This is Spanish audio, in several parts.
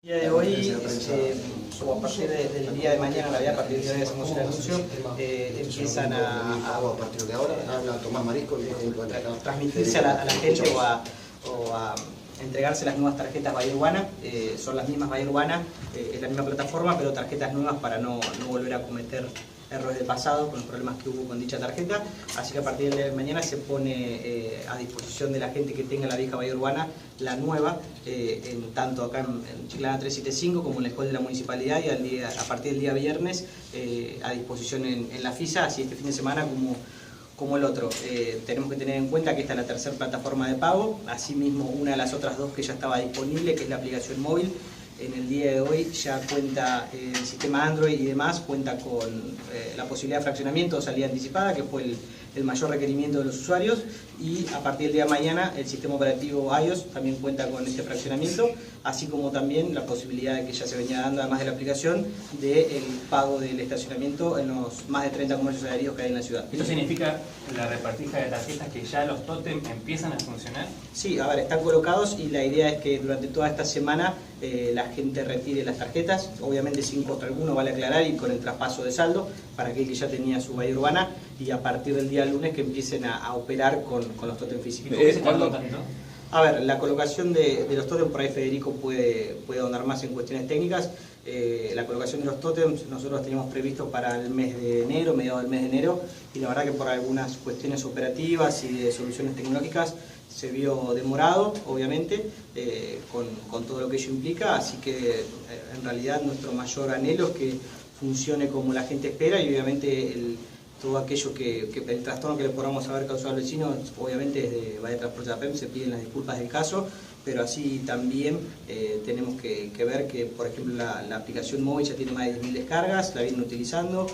El día de hoy, o a partir del día de mañana, en realidad, a partir del día de hoy hacemos el anuncio, empiezan a partir de ahora, habla Tomás Marisco, transmitirse a la gente o a entregarse las nuevas tarjetas Bahía Urbana. Son las mismas Bahía Urbana, es la misma plataforma, pero tarjetas nuevas para no volver a cometer errores del pasado con los problemas que hubo con dicha tarjeta. Así que a partir del día de mañana se pone a disposición de la gente que tenga la vieja Bahía Urbana la nueva, tanto acá en Chiclana 375 como en la escuela de la municipalidad, y a partir del día viernes a disposición en la FISA, así este fin de semana como el otro. Tenemos que tener en cuenta que esta es la tercera plataforma de pago, asimismo una de las otras dos que ya estaba disponible, que es la aplicación móvil. En el día de hoy ya cuenta el sistema Android y demás, cuenta con la posibilidad de fraccionamiento o salida anticipada, que fue el mayor requerimiento de los usuarios, y a partir del día de mañana el sistema operativo iOS también cuenta con este fraccionamiento, así como también la posibilidad de que ya se venía dando, además de la aplicación, del pago del estacionamiento en los más de 30 comercios adheridos que hay en la ciudad. ¿Esto significa la repartija de tarjetas que ya los tótem empiezan a funcionar? Sí, a ver, están colocados y la idea es que durante toda esta semana la gente retire las tarjetas, obviamente sin costo alguno, vale aclarar, y con el traspaso de saldo para aquel que ya tenía su Bahía Urbana, y a partir del día lunes que empiecen a operar con los tótem físicos. ¿Cómo se tardó tanto? A ver, la colocación de los tótems, por ahí Federico puede ahondar más en cuestiones técnicas. La colocación de los tótems nosotros teníamos previsto para el mes de enero, mediados del mes de enero, y la verdad que por algunas cuestiones operativas y de soluciones tecnológicas se vio demorado, obviamente, con todo lo que ello implica, así que en realidad nuestro mayor anhelo es que funcione como la gente espera, y obviamente todo aquello el trastorno que le podamos haber causado al vecino, obviamente desde Bahía Transporte de APEM se piden las disculpas del caso, pero así también tenemos que ver que, por ejemplo, la aplicación móvil ya tiene más de 10.000 descargas, la vienen utilizando,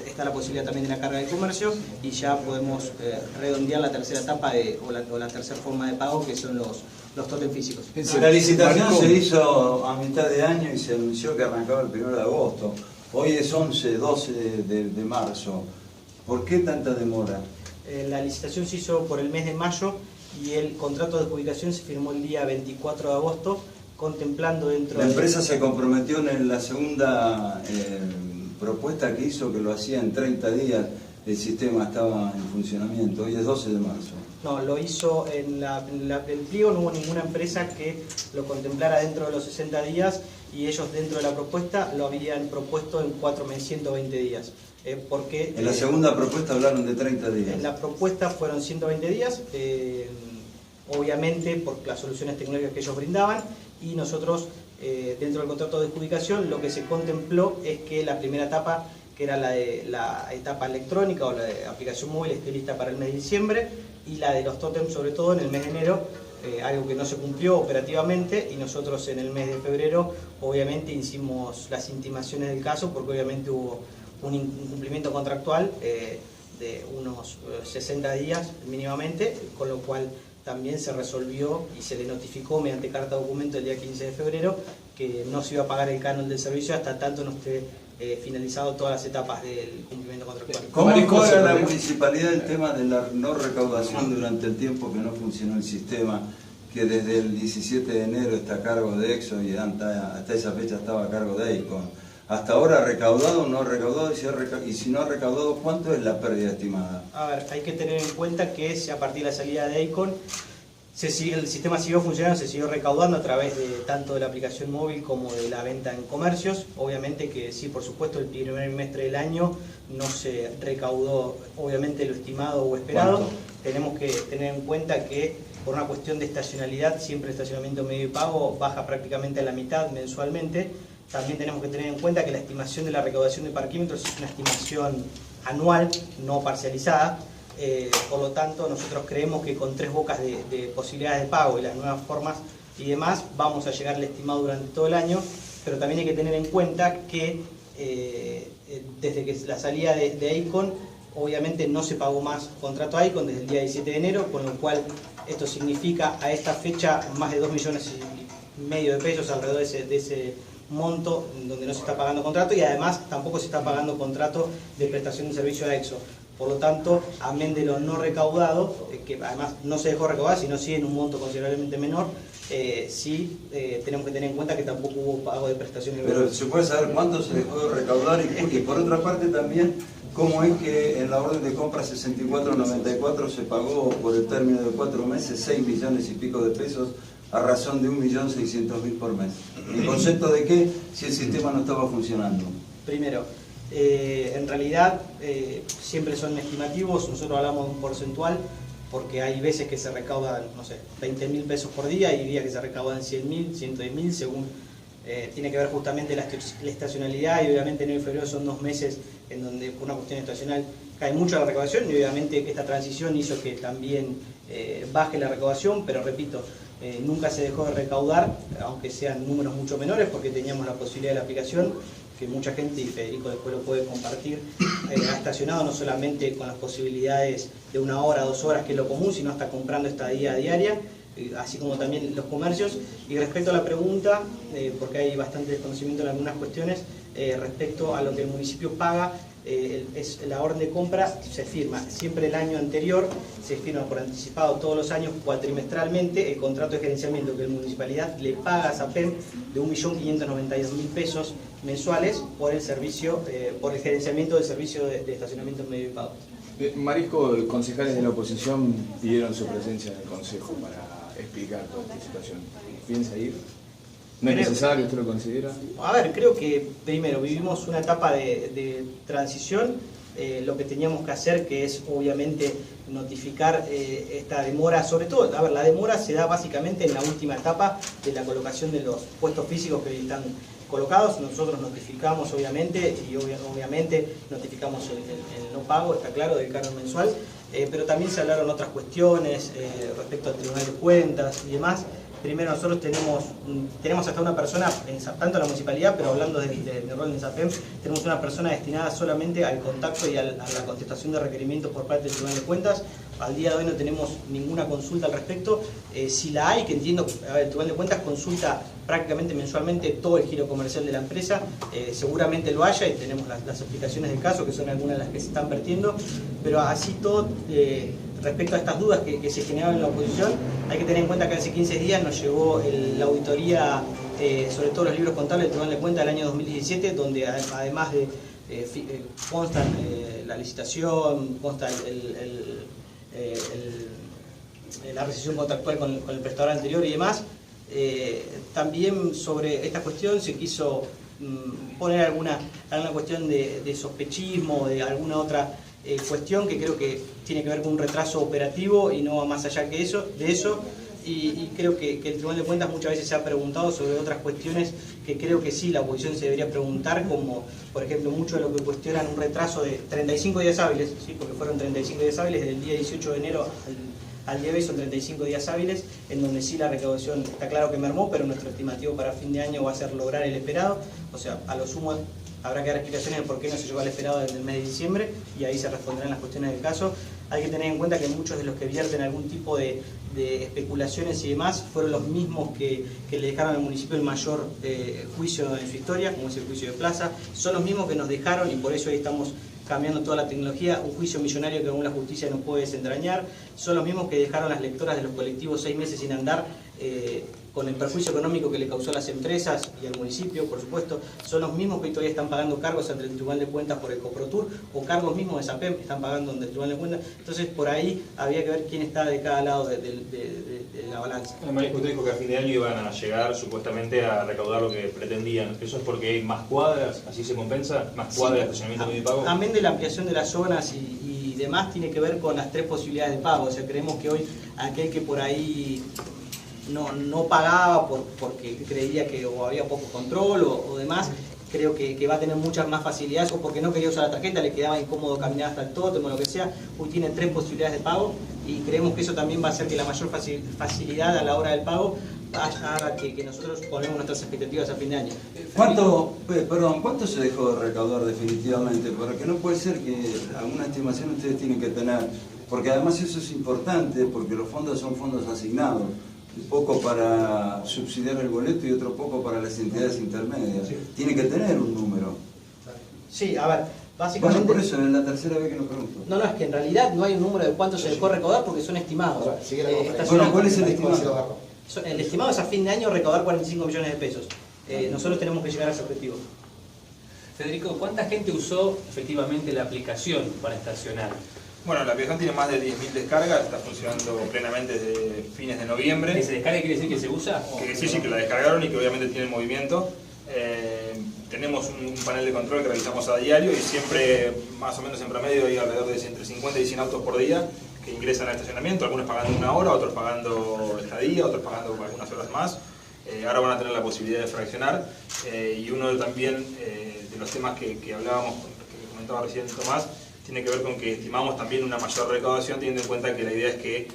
está la posibilidad también de la carga de comercio, y ya podemos redondear la tercera etapa o la tercera forma de pago, que son los tótem físicos. La licitación se hizo a mitad de año y se anunció que arrancaba el 1 de agosto. Hoy es 12 de marzo. ¿Por qué tanta demora? La licitación se hizo por el mes de mayo y el contrato de adjudicación se firmó el día 24 de agosto, contemplando dentro La empresa se comprometió en la segunda propuesta que hizo, que lo hacía en 30 días, el sistema estaba en funcionamiento. Hoy es 12 de marzo. No, lo hizo en el pliego, no hubo ninguna empresa que lo contemplara dentro de los 60 días, y ellos dentro de la propuesta lo habían propuesto en 4 meses, 120 días. Porque En la segunda propuesta hablaron de 30 días. En la propuesta fueron 120 días, obviamente por las soluciones tecnológicas que ellos brindaban, y nosotros dentro del contrato de adjudicación lo que se contempló es que la primera etapa, que era la etapa electrónica o la de aplicación móvil, esté lista para el mes de diciembre, y la de los tótems sobre todo en el mes de enero, algo que no se cumplió operativamente, y nosotros en el mes de febrero obviamente hicimos las intimaciones del caso, porque obviamente hubo un incumplimiento contractual de unos 60 días mínimamente, con lo cual también se resolvió y se le notificó mediante carta documento el día 15 de febrero que no se iba a pagar el canon del servicio hasta tanto no esté finalizado todas las etapas del cumplimiento contractual. ¿Cómo cobra la municipalidad el tema de la no recaudación durante el tiempo que no funcionó el sistema, que desde el 17 de enero está a cargo de Exo y hasta esa fecha estaba a cargo de Icon? ¿Hasta ahora ha recaudado o no ha recaudado? Y si no ha recaudado, ¿cuánto es la pérdida estimada? A ver, hay que tener en cuenta que a partir de la salida de Icon el sistema siguió funcionando, se siguió recaudando a través de tanto de la aplicación móvil como de la venta en comercios. Obviamente que sí, por supuesto, el primer trimestre del año no se recaudó obviamente lo estimado o esperado. ¿Cuánto? Tenemos que tener en cuenta que por una cuestión de estacionalidad, siempre el estacionamiento medio y pago baja prácticamente a la mitad mensualmente. También tenemos que tener en cuenta que la estimación de la recaudación de parquímetros es una estimación anual, no parcializada. Por lo tanto, nosotros creemos que con 3 bocas de posibilidades de pago y las nuevas formas y demás, vamos a llegar al estimado durante todo el año, pero también hay que tener en cuenta que desde que la salida de Icon, obviamente no se pagó más contrato a Icon desde el día 17 de enero, con lo cual esto significa a esta fecha más de 2,5 millones de pesos alrededor de ese monto donde no se está pagando contrato, y además tampoco se está pagando contrato de prestación de servicio a Exo. Por lo tanto, amén de lo no recaudado, que además no se dejó recaudar, sino sí en un monto considerablemente menor, sí tenemos que tener en cuenta que tampoco hubo pago de prestaciones. Pero se puede saber cuánto se dejó de recaudar y por otra parte también, cómo es que en la orden de compra 6494 se pagó por el término de 4 meses 6 millones y pico de pesos a razón de 1.600.000 por mes. ¿En concepto de qué? Si el sistema no estaba funcionando. Primero, en realidad siempre son estimativos, nosotros hablamos de un porcentual, porque hay veces que se recaudan, no sé, 20.000 pesos por día y días que se recaudan 100.000, 110.000, según tiene que ver justamente la estacionalidad, y obviamente enero y febrero son 2 meses en donde por una cuestión estacional cae mucho la recaudación, y obviamente esta transición hizo que también baje la recaudación, pero repito, nunca se dejó de recaudar, aunque sean números mucho menores, porque teníamos la posibilidad de la aplicación, que mucha gente, y Federico después lo puede compartir, ha estacionado no solamente con las posibilidades de 1 hora, 2 horas, que es lo común, sino hasta comprando estadía diaria, así como también los comercios. Y respecto a la pregunta, porque hay bastante desconocimiento en algunas cuestiones, respecto a lo que el municipio paga, es la orden de compra, se firma siempre el año anterior, se firma por anticipado todos los años cuatrimestralmente el contrato de gerenciamiento que la municipalidad le paga a SAPEM de 1.592.000 pesos mensuales por el servicio, por el gerenciamiento del servicio de estacionamiento en medio de pago. Marisco, concejales de la oposición pidieron su presencia en el Consejo para explicar toda esta situación. ¿Piensa ir? ¿No es necesario? ¿Usted lo considera? A ver, creo que primero vivimos una etapa de transición, lo que teníamos que hacer, que es obviamente notificar esta demora, sobre todo, a ver, la demora se da básicamente en la última etapa de la colocación de los puestos físicos que están colocados. Nosotros notificamos obviamente, y obviamente notificamos el no pago, está claro, del canon mensual, pero también se hablaron otras cuestiones respecto al Tribunal de Cuentas y demás. Primero, nosotros tenemos hasta una persona, tanto en la municipalidad, pero hablando de rol en SAPEM, tenemos una persona destinada solamente al contacto y a la contestación de requerimientos por parte del Tribunal de Cuentas. Al día de hoy no tenemos ninguna consulta al respecto. Si la hay, que entiendo, el Tribunal de Cuentas consulta prácticamente mensualmente todo el giro comercial de la empresa, seguramente lo haya, y tenemos las explicaciones del caso, que son algunas de las que se están vertiendo, pero así todo, respecto a estas dudas que se generaron en la oposición, hay que tener en cuenta que hace 15 días nos llegó la auditoría sobre todos los libros contables del Tribunal de Cuentas del año 2017, donde además de constan la licitación, consta la rescisión contractual con el prestador anterior y demás. También sobre esta cuestión se quiso poner alguna cuestión de sospechismo, de alguna otra cuestión que creo que tiene que ver con un retraso operativo y no va más allá de eso, y creo que el Tribunal de Cuentas muchas veces se ha preguntado sobre otras cuestiones que creo que sí la oposición se debería preguntar, como por ejemplo mucho de lo que cuestionan un retraso de 35 días hábiles, ¿sí? Porque fueron 35 días hábiles desde el día 18 de enero al día de hoy, son 35 días hábiles, en donde sí la recaudación está claro que mermó, pero nuestro estimativo para fin de año va a ser lograr el esperado, o sea, a lo sumo habrá que dar explicaciones de por qué no se llegó al esperado desde el mes de diciembre, y ahí se responderán las cuestiones del caso. Hay que tener en cuenta que muchos de los que vierten algún tipo de especulaciones y demás fueron los mismos que le dejaron al municipio el mayor juicio en su historia, como es el juicio de Plaza. Son los mismos que nos dejaron, y por eso hoy estamos cambiando toda la tecnología, un juicio millonario que aún la justicia no puede desentrañar. Son los mismos que dejaron las lectoras de los colectivos 6 meses sin andar, con el perjuicio económico que le causó a las empresas y al municipio, por supuesto. Son los mismos que hoy todavía están pagando cargos ante el Tribunal de Cuentas por el Coprotur, o cargos mismos de SAPEM que están pagando ante el Tribunal de Cuentas. Entonces, por ahí habría que ver quién está de cada lado de la balanza. Marisco, usted dijo que a fin de año iban a llegar supuestamente a recaudar lo que pretendían. ¿Eso es porque hay más cuadras? ¿Así se compensa? ¿Más cuadras de estacionamiento medio de pago? Amén de la ampliación de las zonas y demás, tiene que ver con las 3 posibilidades de pago. O sea, creemos que hoy aquel que por ahí no pagaba porque creía que o había poco control o demás, creo que va a tener muchas más facilidades, o porque no quería usar la tarjeta, le quedaba incómodo caminar hasta el tótem o lo que sea. Hoy tiene 3 posibilidades de pago, y creemos que eso también va a hacer que la mayor facilidad a la hora del pago haga que nosotros ponemos nuestras expectativas a fin de año. ¿Cuánto se dejó de recaudar definitivamente? Porque no puede ser que alguna estimación ustedes tienen que tener, porque además eso es importante, porque los fondos son fondos asignados. Un poco para subsidiar el boleto y otro poco para las entidades intermedias. Sí. Tiene que tener un número. Sí, a ver, básicamente... Bueno, por eso es la tercera vez que lo pregunto. No, es que en realidad no hay un número de cuánto se dejó recaudar, porque son estimados. Bueno, ¿cuál es el estimado? El estimado es a fin de año recaudar 45 millones de pesos. Nosotros tenemos que llegar a ese objetivo. Federico, ¿cuánta gente usó efectivamente la aplicación para estacionar? Bueno, la aplicación tiene más de 10.000 descargas, está funcionando plenamente desde fines de noviembre. ¿Que se descarga quiere decir que se usa? Que sí, que la descargaron y que obviamente tiene movimiento. Tenemos un panel de control que realizamos a diario y siempre, más o menos en promedio, hay alrededor de entre 50 y 100 autos por día que ingresan al estacionamiento, algunos pagando 1 hora, otros pagando estadía, otros pagando algunas horas más. Ahora van a tener la posibilidad de fraccionar y uno también de los temas que hablábamos, que comentaba recién Tomás, tiene que ver con que estimamos también una mayor recaudación, teniendo en cuenta que la idea es que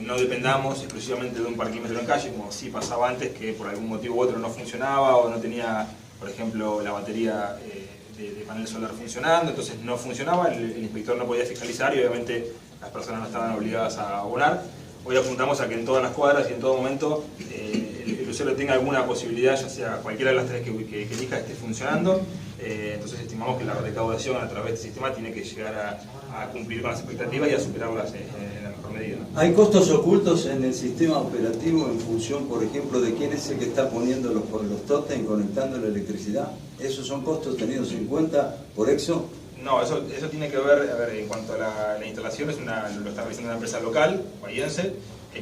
no dependamos exclusivamente de un parquímetro en calle, como sí pasaba antes, que por algún motivo u otro no funcionaba o no tenía, por ejemplo, la batería de panel solar funcionando, entonces no funcionaba, el inspector no podía fiscalizar y obviamente las personas no estaban obligadas a abonar. Hoy apuntamos a que en todas las cuadras y en todo momento el usuario tenga alguna posibilidad, ya sea cualquiera de las tres que elija, esté funcionando. Entonces estimamos que la recaudación a través del sistema tiene que llegar a cumplir con las expectativas y a superarlas en la mejor medida, ¿no? ¿Hay costos ocultos en el sistema operativo en función, por ejemplo, de quién es el que está poniendo los tótem, conectando la electricidad? ¿Esos son costos tenidos en cuenta por EXO? No, eso tiene que ver, en cuanto a la instalación, lo está realizando una empresa local, bahiense.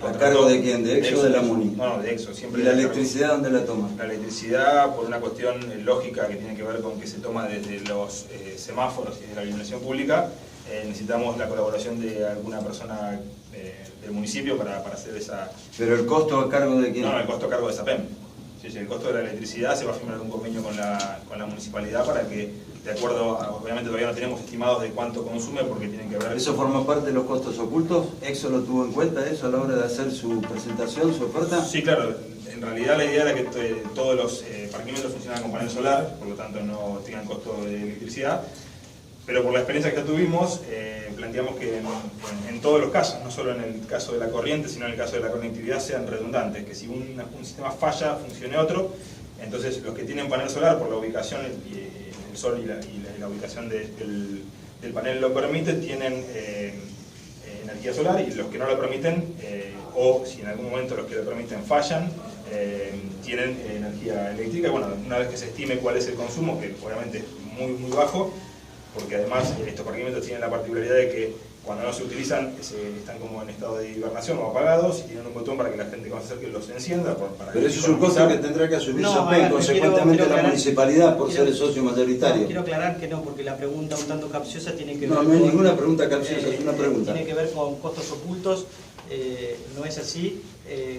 ¿A cargo de quién? ¿De EXO o de la MUNI? No, de EXO. Siempre ¿Y la electricidad dónde la toma? La electricidad, por una cuestión lógica que tiene que ver con que se toma desde los semáforos y de la iluminación pública, necesitamos la colaboración de alguna persona del municipio para hacer esa... ¿Pero el costo a cargo de quién? No, el costo a cargo de SAPEM. Sí, el costo de la electricidad se va a firmar un convenio con la municipalidad para que, de acuerdo a, obviamente todavía no tenemos estimados de cuánto consume porque tienen que ver... ¿Eso forma parte de los costos ocultos? ¿EXO lo tuvo en cuenta eso a la hora de hacer su presentación, su oferta? Sí, claro. En realidad la idea era que todos los parquímetros funcionaran con panel solar, por lo tanto no tengan costo de electricidad. Pero por la experiencia que tuvimos, planteamos que en todos los casos, no solo en el caso de la corriente, sino en el caso de la conectividad, sean redundantes, que si un sistema falla, funcione otro. Entonces los que tienen panel solar, por la ubicación, el sol y la ubicación del panel lo permite, tienen energía solar, y los que no lo permiten, o si en algún momento los que lo permiten fallan, tienen energía eléctrica. Bueno, una vez que se estime cuál es el consumo, que obviamente es muy, muy bajo, porque además estos parquímetros tienen la particularidad de que cuando no se utilizan están como en estado de hibernación o apagados, y tienen un botón para que la gente cuando se acerque los encienda. Pero eso es un costo que tendrá que asumir SAPEM, consecuentemente la municipalidad por ser el socio mayoritario. Quiero aclarar que no, porque la pregunta un tanto capciosa tiene que ver no hay ninguna pregunta capciosa, es una pregunta. Tiene que ver con costos ocultos, no es así.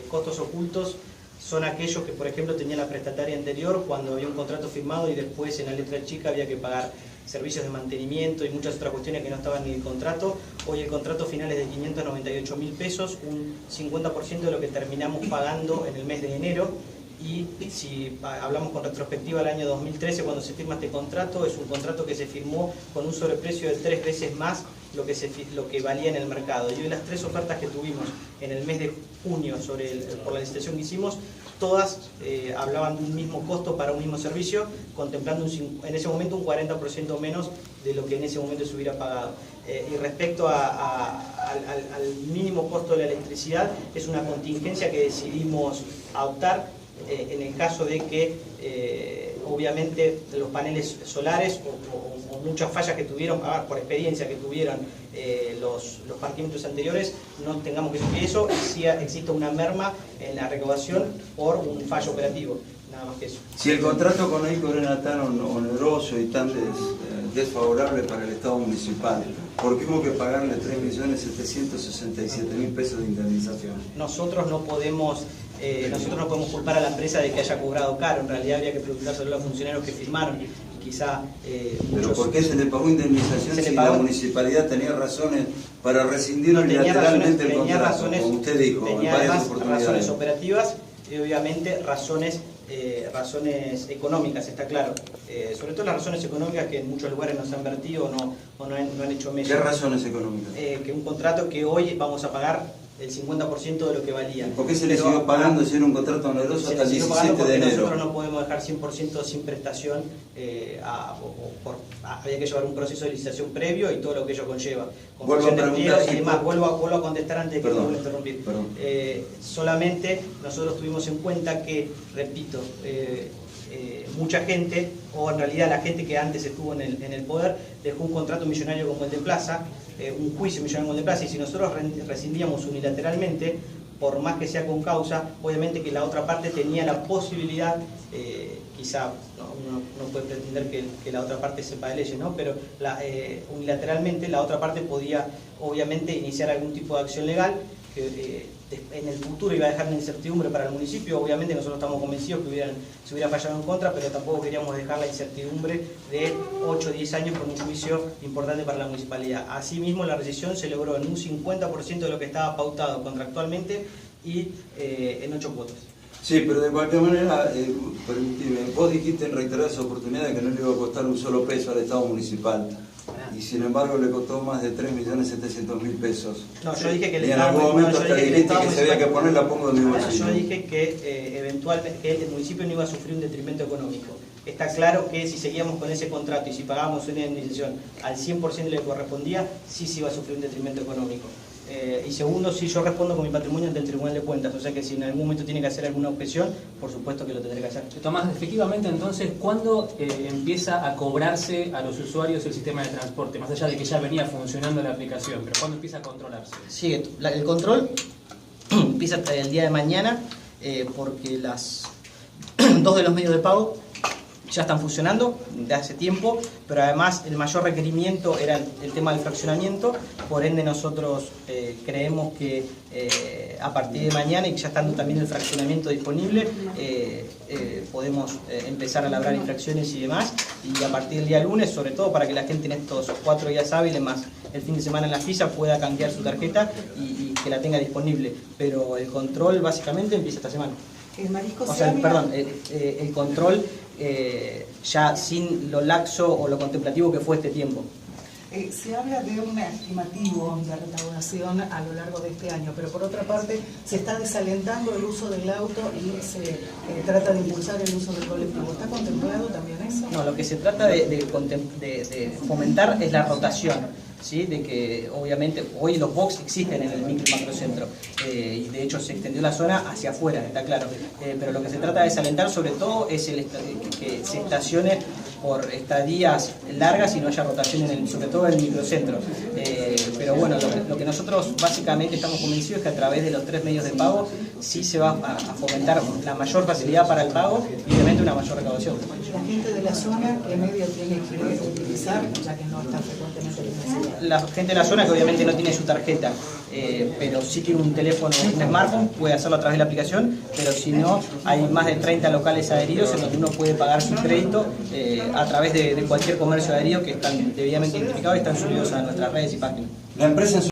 Costos ocultos son aquellos que, por ejemplo, tenía la prestataria anterior cuando había un contrato firmado y después en la letra chica había que pagar servicios de mantenimiento y muchas otras cuestiones que no estaban en el contrato. Hoy el contrato final es de 598.000 pesos, un 50% de lo que terminamos pagando en el mes de enero. Y si hablamos con retrospectiva al año 2013, cuando se firma este contrato, es un contrato que se firmó con un sobreprecio de 3 veces más lo que valía en el mercado. Y hoy las 3 ofertas que tuvimos en el mes de junio por la licitación que hicimos, todas hablaban de un mismo costo para un mismo servicio, contemplando en ese momento un 40% menos de lo que en ese momento se hubiera pagado. Y respecto al mínimo costo de la electricidad, es una contingencia que decidimos adoptar en el caso de que obviamente los paneles solares o muchas fallas que tuvieron, por experiencia que tuvieron los parquímetros anteriores, no tengamos que sufrir eso, y sí existe una merma en la recaudación por un fallo operativo, nada más que eso. Si el contrato con EICOR era tan oneroso y tan desfavorable para el Estado municipal, ¿por qué hubo que pagarle 3.767.000 pesos de indemnización? Nosotros no podemos culpar a la empresa de que haya cobrado caro. En realidad habría que preguntárselo a los funcionarios que firmaron, y quizá ¿Pero por qué se le pagó indemnización si la municipalidad tenía razones para rescindir unilateralmente el contrato, como usted dijo, en varias oportunidades? Razones operativas y obviamente razones económicas, está claro. Sobre todo las razones económicas que en muchos lugares no se han vertido o no han hecho mella. ¿Qué razones económicas? Que un contrato que hoy vamos a pagar el 50% de lo que valía. ¿Por qué se le Pero, siguió pagando si era un contrato oneroso hasta el se le siguió pagando 17 de porque enero? nosotros no podemos dejar 100% sin prestación, había que llevar un proceso de licitación previo y todo lo que ello conlleva. Vuelvo a Confección de preguntar pliegos si y demás. por- Vuelvo a contestar antes de que me vuelva a interrumpir. Perdón. Solamente nosotros tuvimos en cuenta que, repito, mucha gente, o en realidad la gente que antes estuvo en el poder, dejó un contrato millonario como el de Plaza, un juicio millonario como el de Plaza, y si nosotros rescindíamos unilateralmente, por más que sea con causa, obviamente que la otra parte tenía la posibilidad, quizá uno no puede pretender que la otra parte sepa de leyes, ¿no? Pero unilateralmente la otra parte podía obviamente iniciar algún tipo de acción legal que en el futuro iba a dejar una incertidumbre para el municipio. Obviamente nosotros estamos convencidos que se hubiera fallado en contra, pero tampoco queríamos dejar la incertidumbre de 8 o 10 años con un juicio importante para la municipalidad. Asimismo, la rescisión se logró en un 50% de lo que estaba pautado contractualmente y en 8 cuotas. Sí, pero de cualquier manera, permíteme, vos dijiste en reiteradas oportunidades que no le iba a costar un solo peso al Estado municipal. Y sin embargo le costó más de 3.700.000 pesos. No, yo dije que el y en Estado- algún momento no, yo hasta dije que el dijiste Estado que se había que municipal- poner la pongo de mi bolsillo. Yo dije que eventualmente que el municipio no iba a sufrir un detrimento económico. Está claro que si seguíamos con ese contrato y si pagábamos una indemnización al 100% de lo que correspondía, sí se iba a sufrir un detrimento económico. Y segundo, si yo respondo con mi patrimonio ante el Tribunal de Cuentas, o sea que si en algún momento tiene que hacer alguna objeción, por supuesto que lo tendré que hacer. Tomás, efectivamente, entonces, ¿cuándo empieza a cobrarse a los usuarios el sistema de transporte? Más allá de que ya venía funcionando la aplicación, pero ¿cuándo empieza a controlarse? Sigue, el control empieza el día de mañana porque las 2 de los medios de pago ya están funcionando de hace tiempo, pero además el mayor requerimiento era el tema del fraccionamiento. Por ende nosotros creemos que a partir de mañana, y ya estando también el fraccionamiento disponible, podemos empezar a labrar infracciones y demás, y a partir del día lunes, sobre todo para que la gente en estos 4 días hábiles más el fin de semana en la FISA pueda canjear su tarjeta y que la tenga disponible, pero el control básicamente empieza esta semana. Marisco, O sea, perdón, el control ya sin lo laxo o lo contemplativo que fue este tiempo. Se habla de un estimativo de recaudación a lo largo de este año, pero por otra parte se está desalentando el uso del auto y se trata de impulsar el uso del colectivo. ¿Está contemplado también eso? No, lo que se trata de fomentar es la rotación. ¿Sí? De que obviamente hoy los box existen en el micro y macrocentro y de hecho se extendió la zona hacia afuera, está claro, pero lo que se trata de desalentar sobre todo es que se estacione por estadías largas y no haya rotación sobre todo en el microcentro, pero bueno, lo que nosotros básicamente estamos convencidos es que a través de los 3 medios de pago sí se va a fomentar la mayor facilidad para el pago y obviamente una mayor recaudación. La gente de la zona, ¿qué medio tiene que utilizar, ya que no está frecuentemente en la ciudad? La gente de la zona que obviamente no tiene su tarjeta, pero sí tiene un teléfono, un smartphone, puede hacerlo a través de la aplicación, pero si no, hay más de 30 locales adheridos en donde uno puede pagar su crédito a través de cualquier comercio adherido que están debidamente identificados y están subidos a nuestras redes y páginas. La empresa